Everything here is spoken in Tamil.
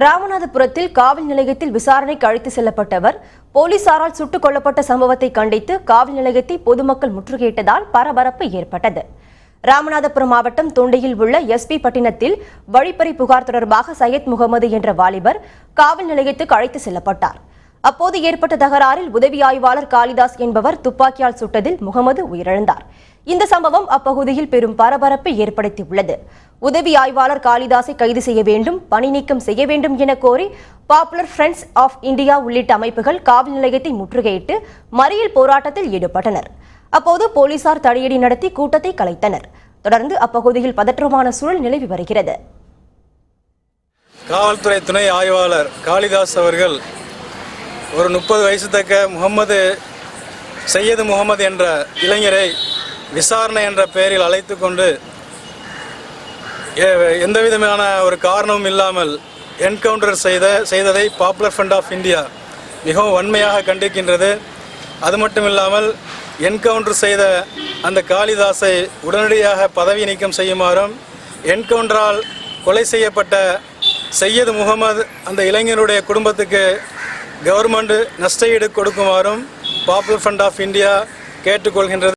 ராமநாதபுரத்தில் காவல் நிலையத்தில் விசாரணைக்கு அழைத்து செல்லப்பட்டவர் போலீசாரால் சுட்டுக் கொல்லப்பட்ட சம்பவத்தை கண்டித்து காவல் நிலையத்தை பொதுமக்கள் முற்றுகையிட்டதால் பரபரப்பு ஏற்பட்டது. ராமநாதபுரம் மாவட்டம் தொண்டியில் உள்ள எஸ்பி பட்டினத்தில் வழிப்பறி புகார் தொடர்பாக சையத் முகமது என்ற வாலிபர் காவல் நிலையத்துக்கு அழைத்து செல்லப்பட்டார். அப்போது ஏற்பட்ட தகராறில் உதவி ஆய்வாளர் காளிதாஸ் என்பவர் துப்பாக்கியால் சுட்டதில் முகமது உயிரிழந்தார். இந்த சம்பவம் அப்பகுதியில் பெரும் பரபரப்பை ஏற்படுத்தியுள்ளது. உதவி ஆய்வாளர் காளிதாஸை கைது செய்ய வேண்டும், பணி நீக்கம் செய்ய வேண்டும் என கோரி பாப்புலர் ஃப்ரண்ட்ஸ் ஆஃப் இந்தியா உள்ளிட்ட அமைப்புகள் காவல் நிலையத்தை முற்றுகையிட்டு மறியல் போராட்டத்தில் ஈடுபட்டனர். அப்போது போலீசார் தடியடி நடத்தி கூட்டத்தை கலைத்தனர். தொடர்ந்து அப்பகுதியில் பதற்றமான சூழல் நிலவி வருகிறது. காவல்துறை துணை ஆய்வாளர் காளிதாஸ் அவர்கள் ஒரு 30 வயசு தக்க சையது முகமது என்ற இளைஞரை விசாரணை என்ற பெயரில் அழைத்து கொண்டு எந்தவிதமான ஒரு காரணமும் இல்லாமல் என்கவுண்டர் செய்ததை பாப்புலர் ஃப்ரண்ட் ஆஃப் இந்தியா மிகவும் வன்மையாக கண்டிக்கின்றது. அது மட்டும் இல்லாமல் என்கவுண்டர் செய்த அந்த காளிதாஸை உடனடியாக பதவி நீக்கம் செய்யுமாறும், என்கவுண்டரால் கொலை செய்யப்பட்ட சையது முகமது அந்த இளைஞருடைய குடும்பத்துக்கு கவர்மெண்ட் நஷ்டஈடு கொடுக்குமாறும் பாப்புலர் ஃப்ரண்ட் ஆஃப் இந்தியா கேட்டுக்கொள்கின்றது.